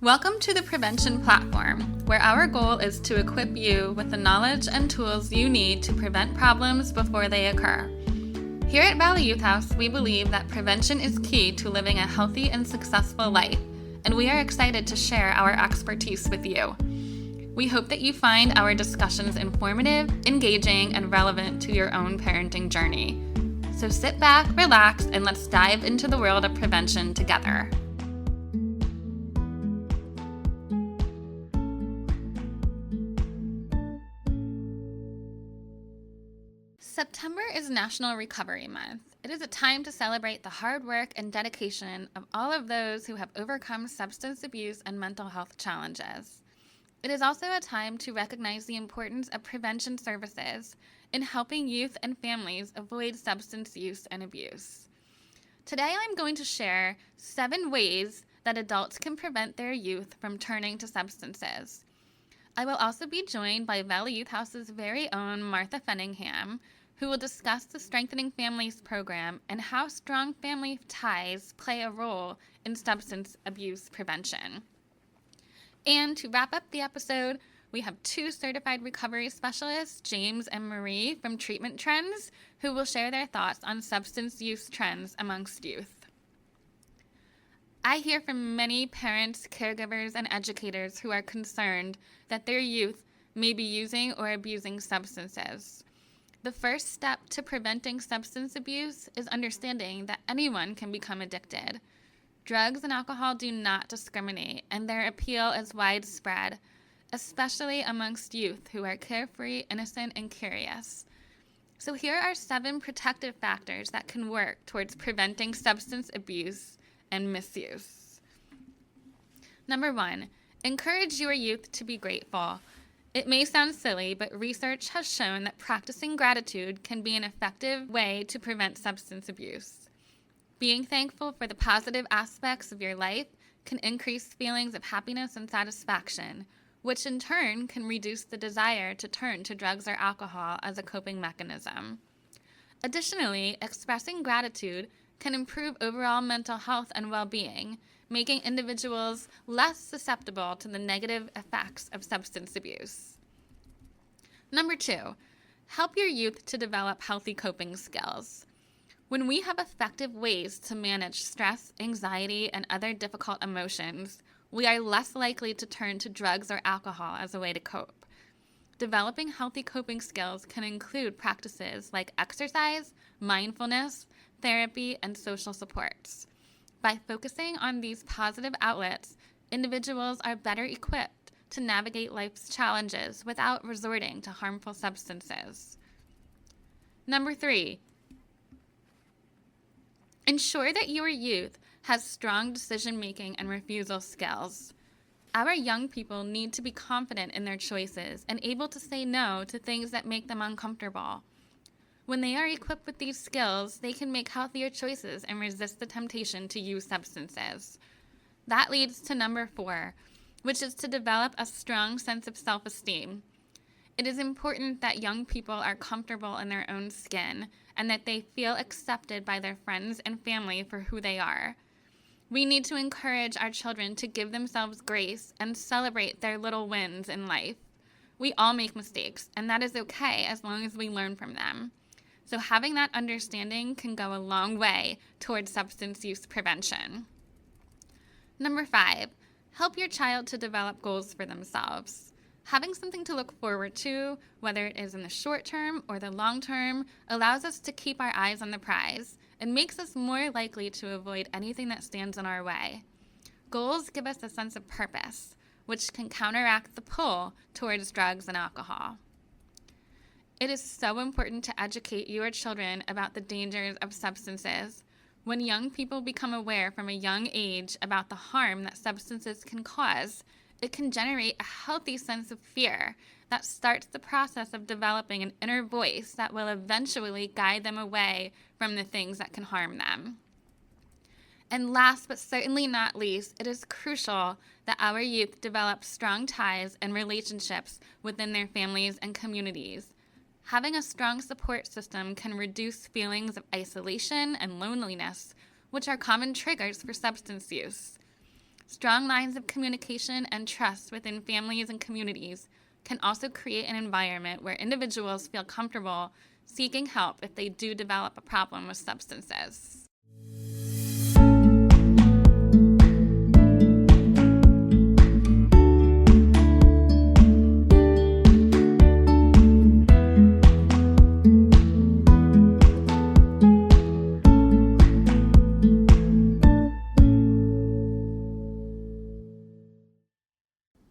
Welcome to the Prevention Platform, where our goal is to equip you with the knowledge and tools you need to prevent problems before they occur. Here at Valley Youth House, we believe that prevention is key to living a healthy and successful life, and we are excited to share our expertise with you. We hope that you find our discussions informative, engaging, and relevant to your own parenting journey. So sit back, relax, and let's dive into the world of prevention together. September is National Recovery Month. It is a time to celebrate the hard work and dedication of all of those who have overcome substance abuse and mental health challenges. It is also a time to recognize the importance of prevention services in helping youth and families avoid substance use and abuse. Today I'm going to share 7 ways that adults can prevent their youth from turning to substances. I will also be joined by Valley Youth House's very own Martha Fenningham, who will discuss the Strengthening Families program and how strong family ties play a role in substance abuse prevention. And to wrap up the episode, we have 2 certified recovery specialists, James and Marie from Treatment Trends, who will share their thoughts on substance use trends amongst youth. I hear from many parents, caregivers, and educators who are concerned that their youth may be using or abusing substances. The first step to preventing substance abuse is understanding that anyone can become addicted. Drugs and alcohol do not discriminate, and their appeal is widespread, especially amongst youth who are carefree, innocent, and curious. So here are 7 protective factors that can work towards preventing substance abuse and misuse. Number 1, encourage your youth to be grateful. It may sound silly, but research has shown that practicing gratitude can be an effective way to prevent substance abuse. Being thankful for the positive aspects of your life can increase feelings of happiness and satisfaction, which in turn can reduce the desire to turn to drugs or alcohol as a coping mechanism. Additionally, expressing gratitude can improve overall mental health and well-being, making individuals less susceptible to the negative effects of substance abuse. Number 2, help your youth to develop healthy coping skills. When we have effective ways to manage stress, anxiety, and other difficult emotions, we are less likely to turn to drugs or alcohol as a way to cope. Developing healthy coping skills can include practices like exercise, mindfulness, therapy, and social supports. By focusing on these positive outlets, individuals are better equipped to navigate life's challenges without resorting to harmful substances. Number 3, ensure that your youth has strong decision-making and refusal skills. Our young people need to be confident in their choices and able to say no to things that make them uncomfortable. When they are equipped with these skills, they can make healthier choices and resist the temptation to use substances. That leads to number 4, which is to develop a strong sense of self-esteem. It is important that young people are comfortable in their own skin and that they feel accepted by their friends and family for who they are. We need to encourage our children to give themselves grace and celebrate their little wins in life. We all make mistakes, and that is okay as long as we learn from them. So having that understanding can go a long way towards substance use prevention. Number 5, help your child to develop goals for themselves. Having something to look forward to, whether it is in the short term or the long term, allows us to keep our eyes on the prize and makes us more likely to avoid anything that stands in our way. Goals give us a sense of purpose, which can counteract the pull towards drugs and alcohol. It is so important to educate your children about the dangers of substances. When young people become aware from a young age about the harm that substances can cause, it can generate a healthy sense of fear that starts the process of developing an inner voice that will eventually guide them away from the things that can harm them. And last but certainly not least, it is crucial that our youth develop strong ties and relationships within their families and communities. Having a strong support system can reduce feelings of isolation and loneliness, which are common triggers for substance use. Strong lines of communication and trust within families and communities can also create an environment where individuals feel comfortable seeking help if they do develop a problem with substances.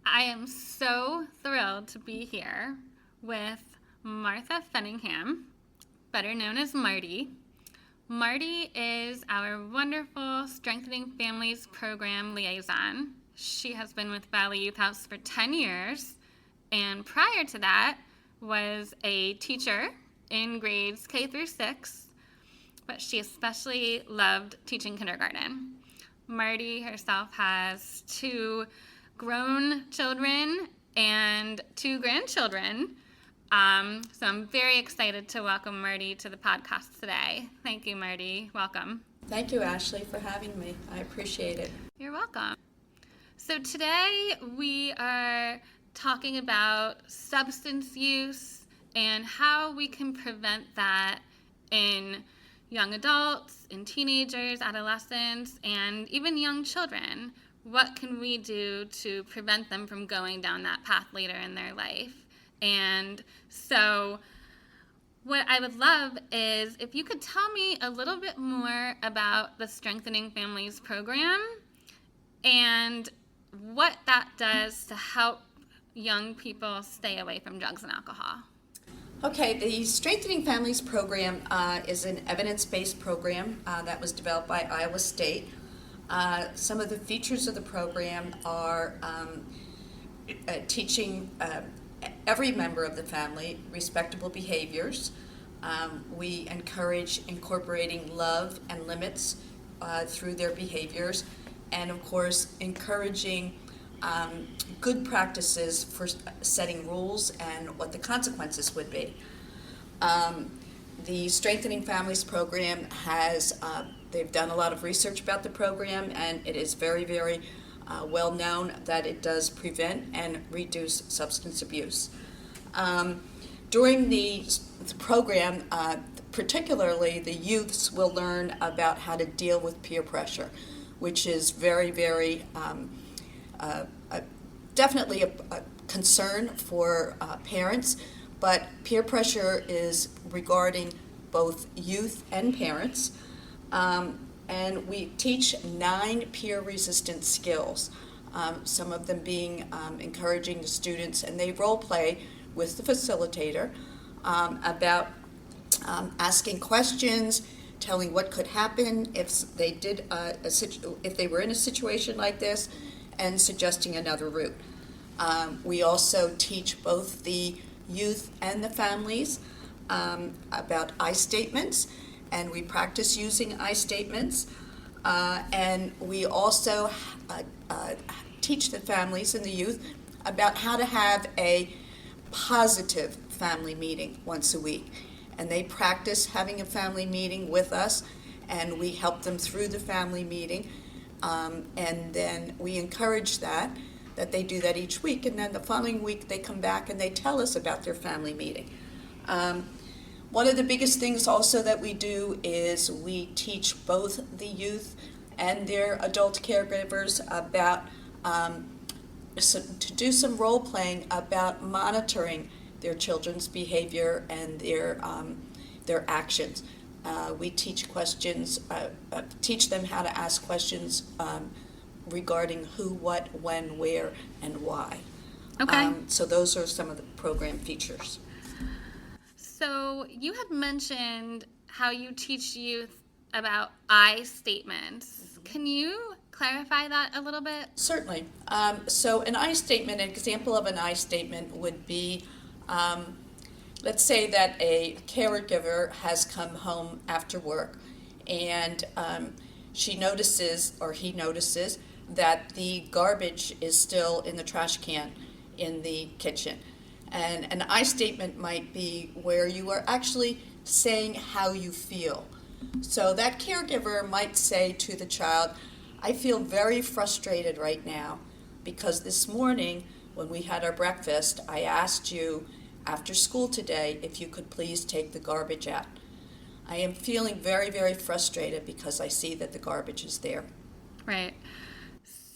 I am so thrilled to be here with Martha Fenningham, better known as Marty. Marty is our wonderful Strengthening Families Program liaison. She has been with Valley Youth House for 10 years, and prior to that was a teacher in grades K through 6, but she especially loved teaching kindergarten. Marty herself has 2 grown children and 2 grandchildren. So I'm very excited to welcome Marty to the podcast today. Thank you, Marty. Welcome. Thank you, Ashley, for having me. I appreciate it. You're welcome. So today we are talking about substance use and how we can prevent that in young adults, in teenagers, adolescents, and even young children. What can we do to prevent them from going down that path later in their life? And so what I would love is if you could tell me a little bit more about the Strengthening Families program and what that does to help young people stay away from drugs and alcohol. Okay, the Strengthening Families program is an evidence-based program that was developed by Iowa State. Some of the features of the program are teaching every member of the family respectable behaviors. We encourage incorporating love and limits through their behaviors, and of course encouraging good practices for setting rules and what the consequences would be. The Strengthening Families program has, they've done a lot of research about the program, and it is very, very well known that it does prevent and reduce substance abuse. During the program, particularly the youths will learn about how to deal with peer pressure, which is very, very definitely a concern for parents, but peer pressure is regarding both youth and parents. And we teach 9 peer-resistant skills, some of them being encouraging the students, and they role play with the facilitator about asking questions, telling what could happen if they did if they were in a situation like this, and suggesting another route. We also teach both the youth and the families about I statements, and we practice using I statements. And we also teach the families and the youth about how to have a positive family meeting once a week. And they practice having a family meeting with us, and we help them through the family meeting. And then we encourage that they do that each week. And then the following week they come back and they tell us about their family meeting. One of the biggest things also that we do is we teach both the youth and their adult caregivers about to do some role playing about monitoring their children's behavior and their actions. We teach questions, teach them how to ask questions regarding who, what, when, where, and why. Okay. So those are some of the program features. So you had mentioned how you teach youth about I statements. Can you clarify that a little bit? Certainly. So an I statement, an example of an I statement would be, let's say that a caregiver has come home after work and she notices, or he notices, that the garbage is still in the trash can in the kitchen. And an I statement might be where you are actually saying how you feel. So that caregiver might say to the child, I feel very frustrated right now because this morning when we had our breakfast, I asked you after school today if you could please take the garbage out. I am feeling very, very frustrated because I see that the garbage is there. Right.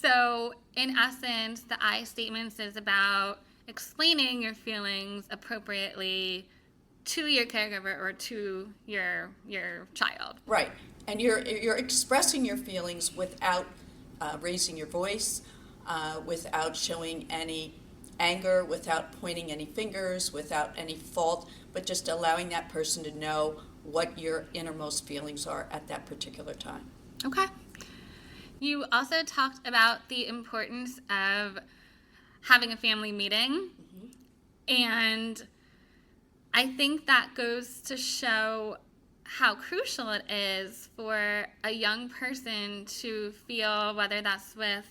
So, in essence, the I statements is about explaining your feelings appropriately to your caregiver or to your child. Right. And you're expressing your feelings without raising your voice, without showing any anger, without pointing any fingers, without any fault, but just allowing that person to know what your innermost feelings are at that particular time. Okay. You also talked about the importance of having a family meeting. And I think that goes to show how crucial it is for a young person to feel, whether that's with,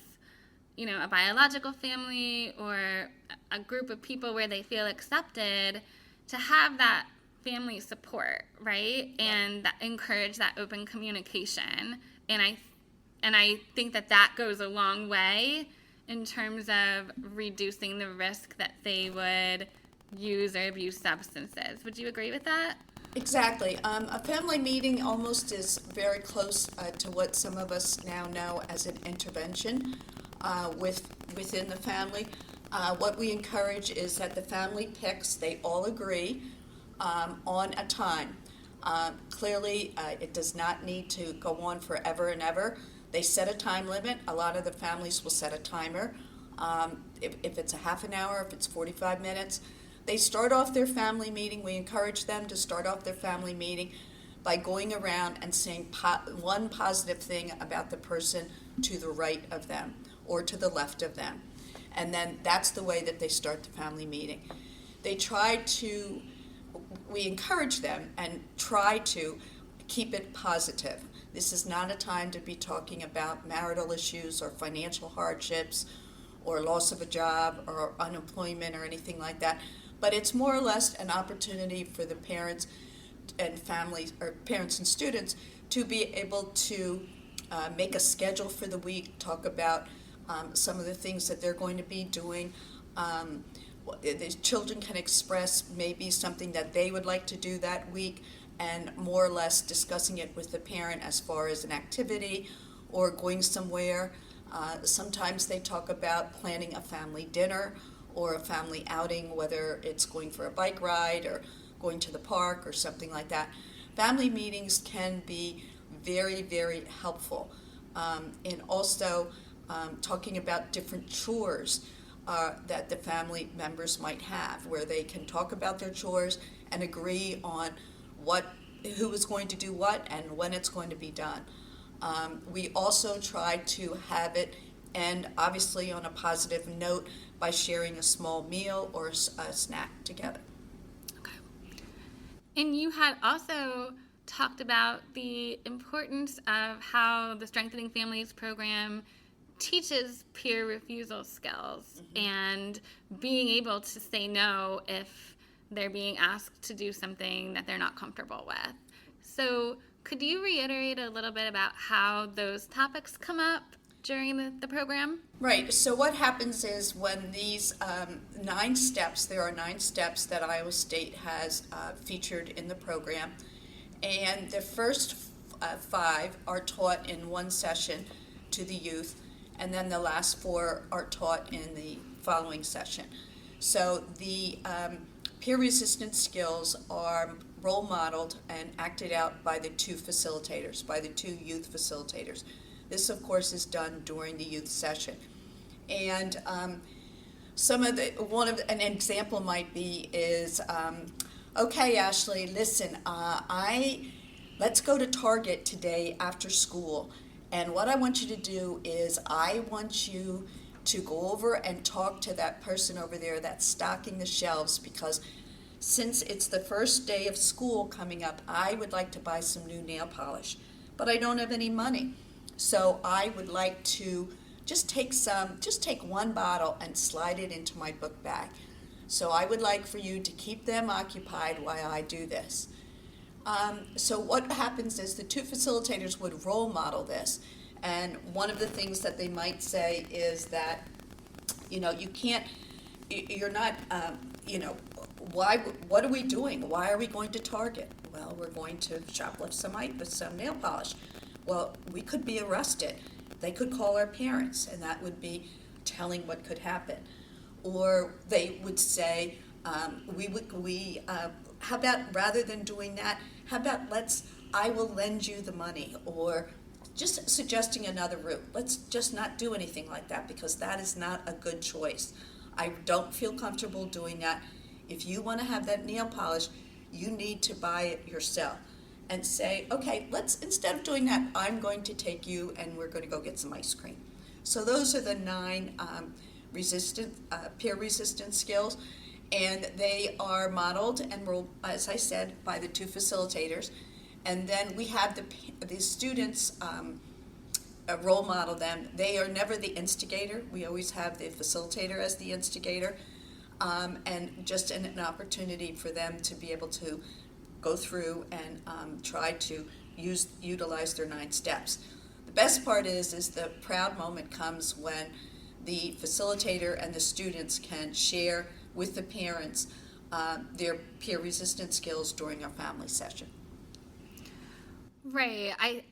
a biological family or a group of people where they feel accepted, to have that family support, right? And that encourage that open communication. And I think that goes a long way in terms of reducing the risk that they would use or abuse substances. Would you agree with that? Exactly. A family meeting almost is very close to what some of us now know as an intervention within the family. What we encourage is that the family picks, they all agree on a time. Clearly, it does not need to go on forever and ever. They set a time limit. A lot of the families will set a timer. If it's a half an hour, if it's 45 minutes, they start off their family meeting. We encourage them to start off their family meeting by going around and saying one positive thing about the person to the right of them or to the left of them. And then that's the way that they start the family meeting. We encourage them and try to keep it positive. This is not a time to be talking about marital issues or financial hardships or loss of a job or unemployment or anything like that. But it's more or less an opportunity for the parents and families, or parents and students, to be able to make a schedule for the week, talk about some of the things that they're going to be doing. The children can express maybe something that they would like to do that week, and more or less discussing it with the parent as far as an activity or going somewhere. Sometimes they talk about planning a family dinner or a family outing, whether it's going for a bike ride or going to the park or something like that. Family meetings can be very, very helpful. And also talking about different chores that the family members might have, where they can talk about their chores and agree on who is going to do what and when it's going to be done. We also try to have it end, obviously, on a positive note by sharing a small meal or a snack together. Okay. And you had also talked about the importance of how the Strengthening Families program teaches peer refusal skills and being able to say no if they're being asked to do something that they're not comfortable with. So could you reiterate a little bit about how those topics come up during the program? Right. So what happens is when these 9 steps, there are 9 steps that Iowa State has featured in the program, and the first 5 are taught in one session to the youth, and then the last 4 are taught in the following session. So the peer resistance skills are role modeled and acted out by the 2 facilitators, by the 2 youth facilitators. This, of course, is done during the youth session. And an example might be is, okay, Ashley, listen, let's go to Target today after school. And what I want you to do is I want you to go over and talk to that person over there that's stocking the shelves, because since it's the first day of school coming up, I would like to buy some new nail polish, but I don't have any money. So I would like to just take 1 bottle and slide it into my book bag. So I would like for you to keep them occupied while I do this. So what happens is the 2 facilitators would role model this, And one of the things that they might say is that, you can't, you're not, what are we doing? Why are we going to Target? Well, we're going to shoplift some nail polish. Well, we could be arrested. They could call our parents, and that would be telling what could happen. Or they would say, how about, rather than doing that, how about I will lend you the money, or just suggesting another route. Let's just not do anything like that, because that is not a good choice. I don't feel comfortable doing that. If you want to have that nail polish, you need to buy it yourself. And say, okay, instead of doing that, I'm going to take you and we're going to go get some ice cream. So those are the 9 peer resistance skills. And they are modeled and ruled, as I said, by the 2 facilitators. And then we have the students role model them. They are never the instigator. We always have the facilitator as the instigator. And just an opportunity for them to be able to go through and try to utilize their 9 steps. The best part is the proud moment comes when the facilitator and the students can share with the parents their peer resistance skills during our family session. Right.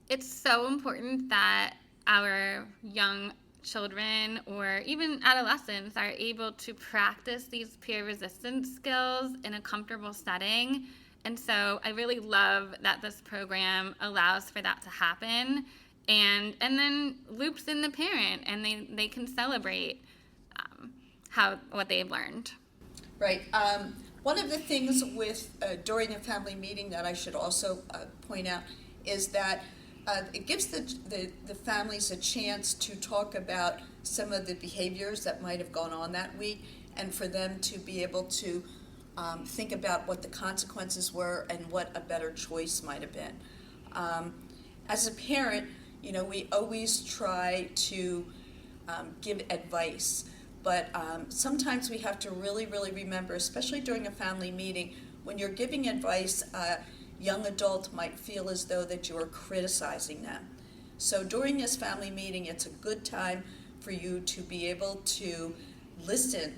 It's so important that our young children or even adolescents are able to practice these peer resistance skills in a comfortable setting. And so I really love that this program allows for that to happen, and then loops in the parent, and they can celebrate what they've learned. Right. One of the things with during a family meeting that I should also point out is that it gives the families a chance to talk about some of the behaviors that might have gone on that week, and for them to be able to think about what the consequences were and what a better choice might have been. As a parent, we always try to give advice, but sometimes we have to really, really remember, especially during a family meeting, when you're giving advice, a young adult might feel as though that you're criticizing them. So during this family meeting, it's a good time for you to be able to listen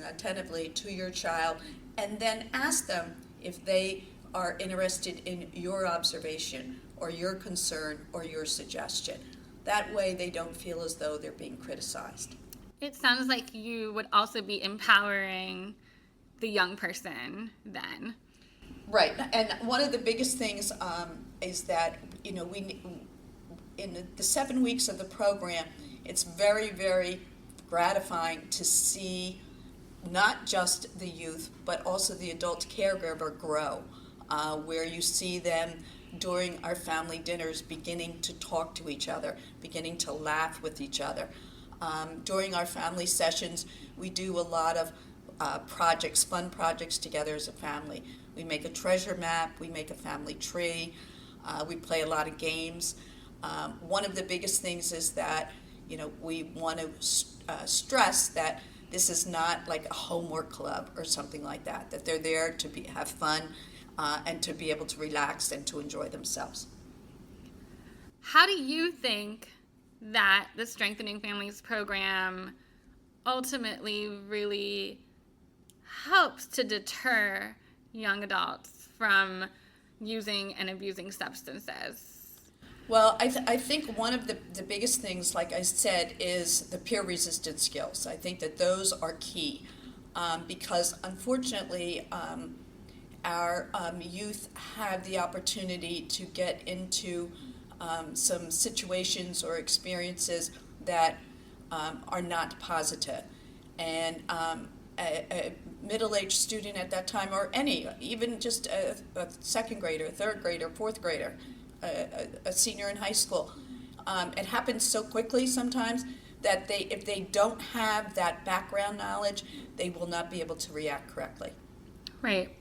attentively to your child, and then ask them if they are interested in your observation or your concern or your suggestion. That way they don't feel as though they're being criticized. It sounds like you would also be empowering the young person then. Right, and one of the biggest things is that, we in the 7 weeks of the program, it's very, very gratifying to see not just the youth, but also the adult caregiver grow, where you see them during our family dinners beginning to talk to each other, beginning to laugh with each other. During our family sessions, we do a lot of projects, fun projects together as a family. We make a treasure map, we make a family tree, we play a lot of games. One of the biggest things is that we want to stress that this is not like a homework club or something like that, that they're there to have fun and to be able to relax and to enjoy themselves. How do you think that the Strengthening Families program ultimately really helps to deter young adults from using and abusing substances? Well, I think one of the biggest things, like I said, is the peer resistance skills. I think that those are key because unfortunately our youth have the opportunity to get into some situations or experiences that are not positive. And a middle-aged student at that time, or even just a second grader, a third grader, fourth grader, a senior in high school. It happens so quickly sometimes that if they don't have that background knowledge, they will not be able to react correctly. Right.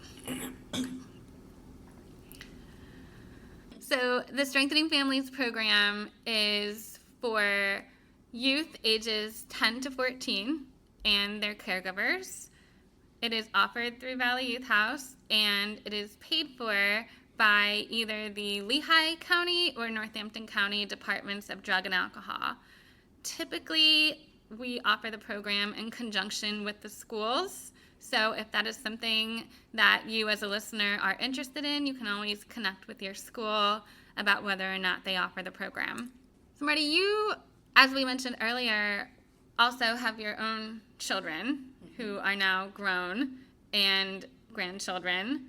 So the Strengthening Families program is for youth ages 10 to 14 and their caregivers. It is offered through Valley Youth House, and it is paid for by either the Lehigh County or Northampton County Departments of Drug and Alcohol. Typically, we offer the program in conjunction with the schools. So if that is something that you as a listener are interested in, you can always connect with your school about whether or not they offer the program. So Marty, you, as we mentioned earlier, also have your own children who are now grown and grandchildren.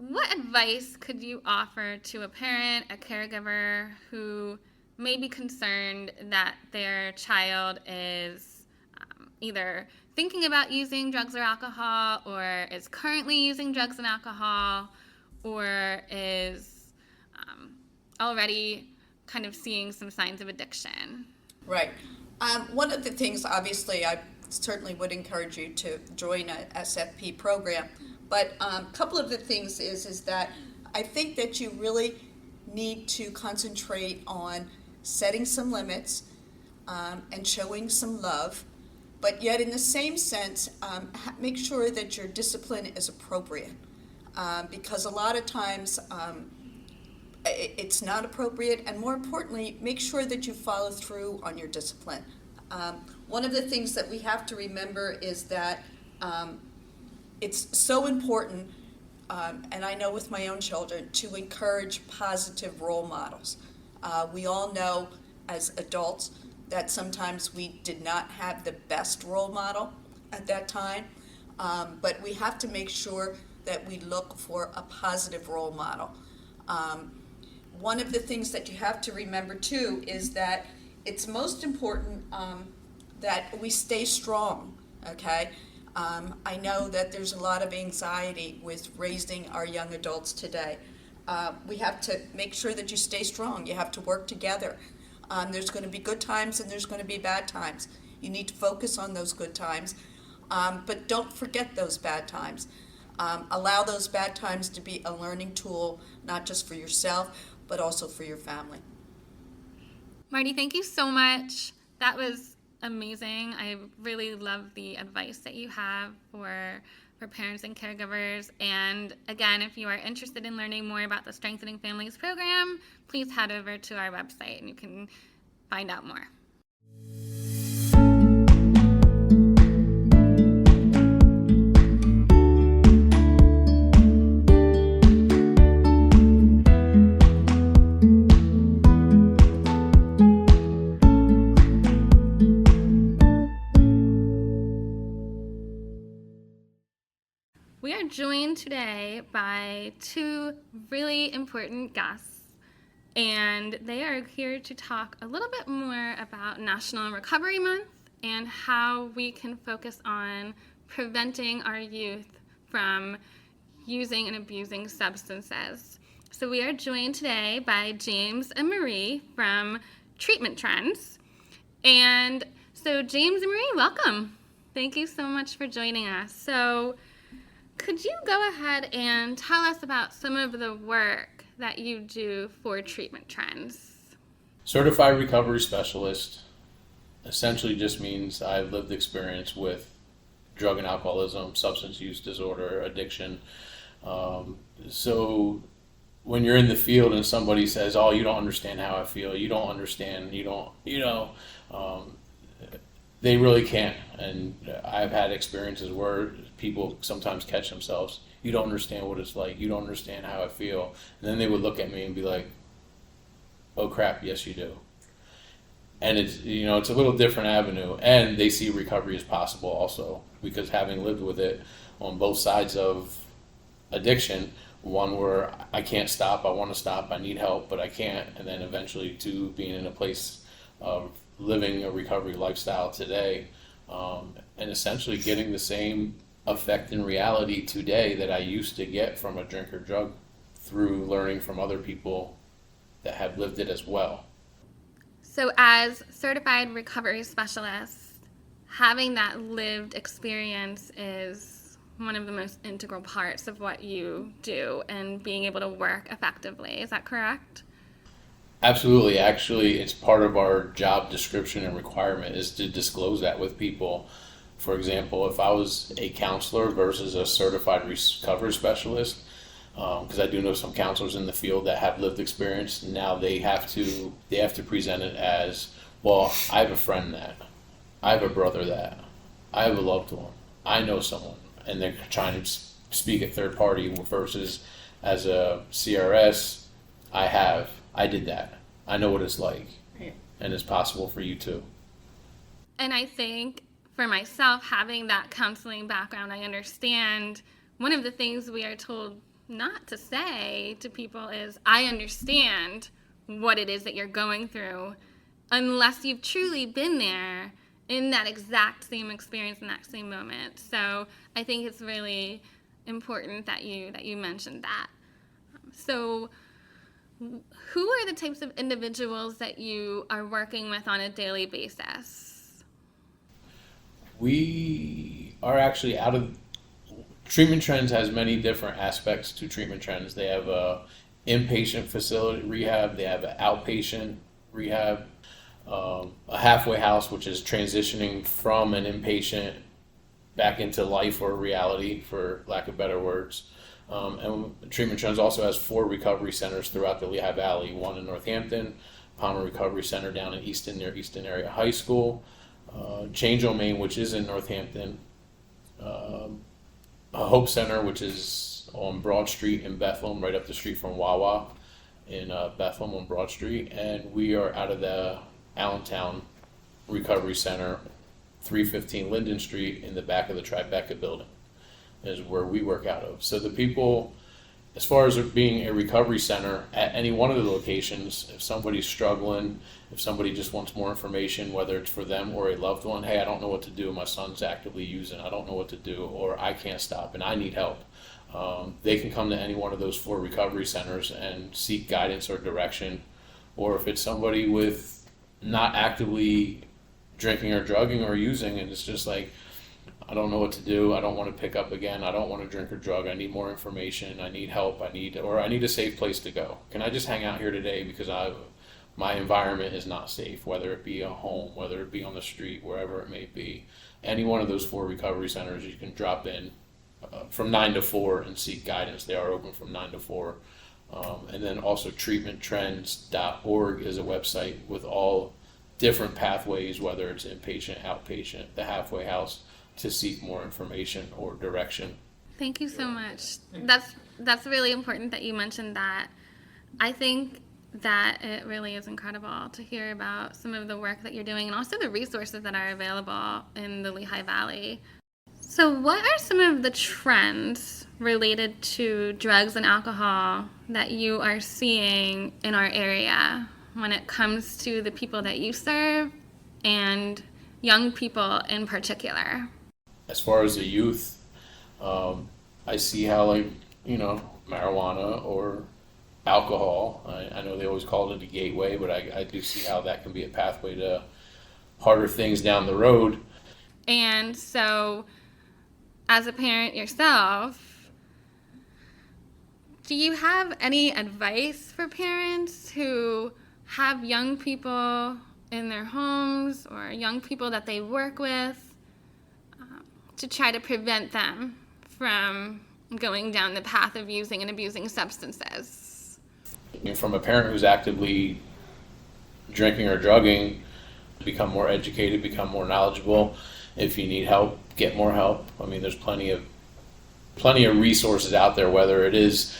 What advice could you offer to a parent, a caregiver who may be concerned that their child is either thinking about using drugs or alcohol, or is currently using drugs and alcohol, or is already kind of seeing some signs of addiction? Right. One of the things, obviously, I certainly would encourage you to join a SFP program, but a couple of the things is that I think that you really need to concentrate on setting some limits and showing some love, but yet in the same sense, make sure that your discipline is appropriate, because a lot of times it's not appropriate, and more importantly, make sure that you follow through on your discipline. One of the things that we have to remember is that it's so important, and I know with my own children, to encourage positive role models. We all know as adults that sometimes we did not have the best role model at that time, but we have to make sure that we look for a positive role model. One of the things that you have to remember too is that it's most important that we stay strong, okay? I know that there's a lot of anxiety with raising our young adults today. We have to make sure that you stay strong. You have to work together. There's going to be good times and there's going to be bad times. You need to focus on those good times, but don't forget those bad times. Allow those bad times to be a learning tool, not just for yourself, but also for your family. Marty, thank you so much. That was amazing. I really love the advice that you have for parents and caregivers. And again, if you are interested in learning more about the Strengthening Families program, please head over to our website and you can find out more. We are joined today by two really important guests, and they are here to talk a little bit more about National Recovery Month and how we can focus on preventing our youth from using and abusing substances. So we are joined today by James and Marie from Treatment Trends. And so James and Marie, welcome. Thank you so much for joining us. So could you go ahead and tell us about some of the work that you do for Treatment Trends? Certified recovery specialist essentially just means I've lived experience with drug and alcoholism, substance use disorder, addiction. So when you're in the field and somebody says, "Oh, you don't understand how I feel. You don't understand. They really can't." And I've had experiences where people sometimes catch themselves. "You don't understand what it's like. You don't understand how I feel." And then they would look at me and be like, "Oh crap, yes you do." And it's a little different avenue, and they see recovery as possible also, because having lived with it on both sides of addiction, one where I can't stop, I want to stop, I need help, but I can't, and then eventually to being in a place of living a recovery lifestyle today, and essentially getting the same effect in reality today that I used to get from a drink or drug through learning from other people that have lived it as well. So as certified recovery specialists, having that lived experience is one of the most integral parts of what you do and being able to work effectively. Is that correct? Absolutely. Actually, it's part of our job description and requirement is to disclose that with people. For example, if I was a counselor versus a certified recovery specialist, because I do know some counselors in the field that have lived experience. Now they have to present it as, well, I have a friend that, I have a brother that, I have a loved one, I know someone, and they're trying to speak at third party versus as a CRS, I did that, I know what it's like, and it's possible for you too. And I think for myself, having that counseling background, I understand one of the things we are told not to say to people is, I understand what it is that you're going through, unless you've truly been there in that exact same experience in that same moment. So I think it's really important that you mentioned that. So who are the types of individuals that you are working with on a daily basis? We are actually out of Treatment Trends has many different aspects to Treatment Trends. They have a inpatient facility rehab, they have an outpatient rehab, a halfway house, which is transitioning from an inpatient back into life or reality, for lack of better words. And Treatment Trends also has 4 recovery centers throughout the Lehigh Valley, one in Northampton, Palmer Recovery Center down in Easton near Easton Area High School, Change O Main, which is in Northampton, a Hope Center, which is on Broad Street in Bethlehem, right up the street from Wawa in Bethlehem on Broad Street, and we are out of the Allentown Recovery Center, 315 Linden Street, in the back of the Tribeca building is where we work out of. So the people, as far as it being a recovery center, at any one of the locations, if somebody's struggling, if somebody just wants more information, whether it's for them or a loved one, hey, I don't know what to do, my son's actively using, I don't know what to do, or I can't stop and I need help. They can come to any one of those 4 recovery centers and seek guidance or direction. Or if it's somebody with not actively drinking or drugging or using, and it's just like, I don't know what to do, I don't want to pick up again, I don't want to drink or drug, I need more information, I need help, I need a safe place to go. Can I just hang out here today because my environment is not safe, whether it be a home, whether it be on the street, wherever it may be. Any one of those 4 recovery centers, you can drop in from 9 to 4 and seek guidance. They are open from 9 to 4. And then also treatmenttrends.org is a website with all different pathways, whether it's inpatient, outpatient, the halfway house, to seek more information or direction. Thank you so much. That's really important that you mentioned that. I think that it really is incredible to hear about some of the work that you're doing and also the resources that are available in the Lehigh Valley. So what are some of the trends related to drugs and alcohol that you are seeing in our area when it comes to the people that you serve and young people in particular? As far as the youth, I see how, marijuana or alcohol, I know they always call it a gateway, but I do see how that can be a pathway to harder things down the road. And so, as a parent yourself, do you have any advice for parents who have young people in their homes or young people that they work with to try to prevent them from going down the path of using and abusing substances? From a parent who's actively drinking or drugging, become more educated, become more knowledgeable. If you need help, get more help. I mean, there's plenty of resources out there, whether it is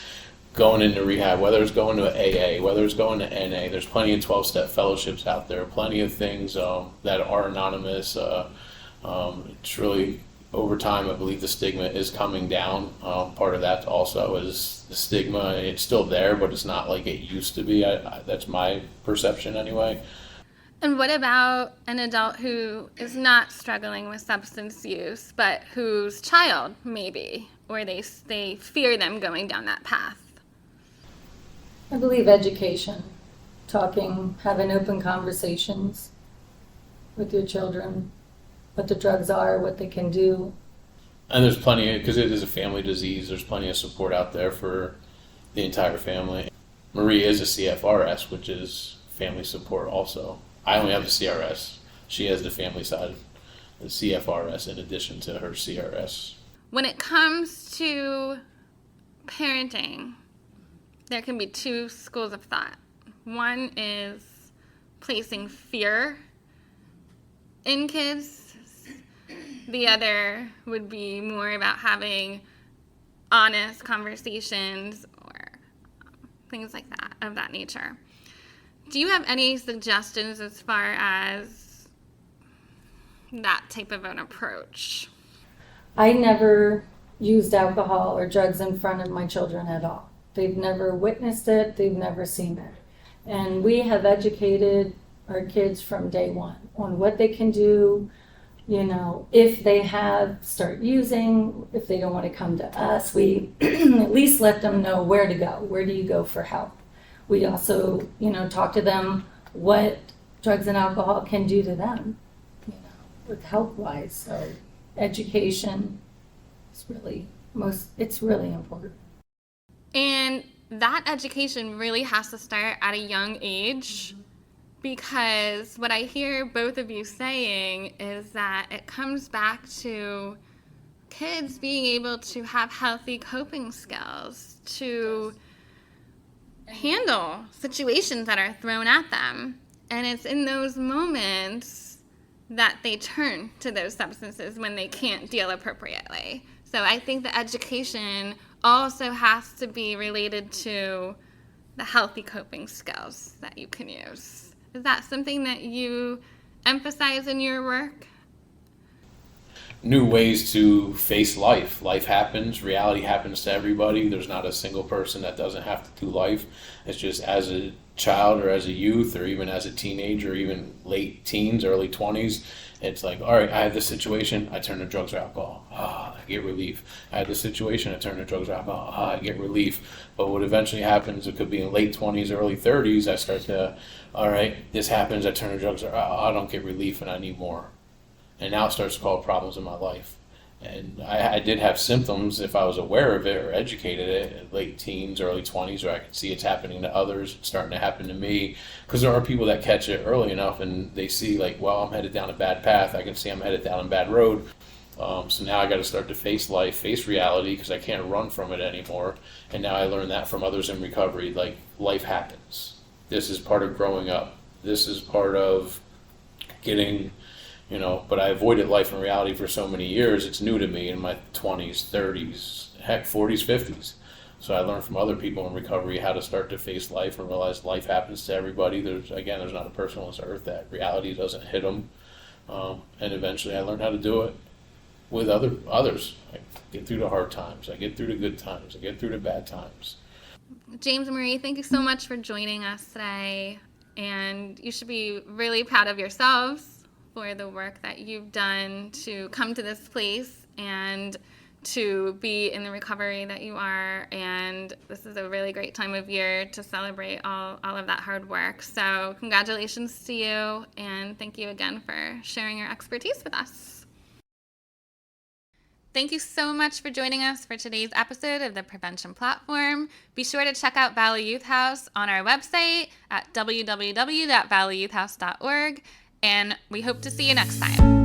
going into rehab, whether it's going to AA, whether it's going to NA. There's plenty of 12-step fellowships out there, plenty of things that are anonymous. It's really, over time, I believe the stigma is coming down. Part of that also is the stigma. It's still there, but it's not like it used to be. That's my perception anyway. And what about an adult who is not struggling with substance use, but whose child maybe, or they fear them going down that path? I believe education, talking, having open conversations with your children, what the drugs are, what they can do. And there's plenty, because it is a family disease, there's plenty of support out there for the entire family. Marie is a CFRS, which is family support also. I only have the CRS. She has the family side, the CFRS, in addition to her CRS. When it comes to parenting, there can be two schools of thought. One is placing fear in kids. The other would be more about having honest conversations or things like that, of that nature. Do you have any suggestions as far as that type of an approach? I never used alcohol or drugs in front of my children at all. They've never witnessed it, they've never seen it. And we have educated our kids from day one on what they can do, you know, if they start using, if they don't want to come to us, we at least let them know where to go. Where do you go for help? We also, you know, talk to them what drugs and alcohol can do to them, you know, with health-wise. So education is it's really important. And that education really has to start at a young age, because what I hear both of you saying is that it comes back to kids being able to have healthy coping skills to handle situations that are thrown at them. And it's in those moments that they turn to those substances when they can't deal appropriately. So I think the education also has to be related to the healthy coping skills that you can use. Is that something that you emphasize in your work? New ways to face life. Life happens, reality happens to everybody. There's not a single person that doesn't have to do life. It's just as a child or as a youth or even as a teenager or even late teens, early 20s, it's like, all right, I have this situation, I turn to drugs or alcohol. I get relief. I have this situation, I turn to drugs or alcohol. I get relief. But what eventually happens, it could be in late 20s, early 30s, I start to, all right, this happens, I turn to drugs or I don't get relief and I need more. And now it starts to cause problems in my life. And I did have symptoms if I was aware of it or educated it in late teens, early 20s, where I could see it's happening to others, it's starting to happen to me. Because there are people that catch it early enough and they see like, well, I'm headed down a bad path. I can see I'm headed down a bad road. So now I got to start to face life, face reality, because I can't run from it anymore. And now I learned that from others in recovery. Like, life happens. This is part of growing up. This is part of getting... but I avoided life and reality for so many years. It's new to me in my 20s, 30s, heck, 40s, 50s. So I learned from other people in recovery how to start to face life and realize life happens to everybody. There's not a person on this earth that reality doesn't hit them. And eventually I learned how to do it with others. I get through the hard times. I get through the good times. I get through the bad times. James and Marie, thank you so much for joining us today. And you should be really proud of yourselves for the work that you've done to come to this place and to be in the recovery that you are. And this is a really great time of year to celebrate all of that hard work. So congratulations to you, and thank you again for sharing your expertise with us. Thank you so much for joining us for today's episode of the Prevention Platform. Be sure to check out Valley Youth House on our website at www.valleyyouthhouse.org. And we hope to see you next time.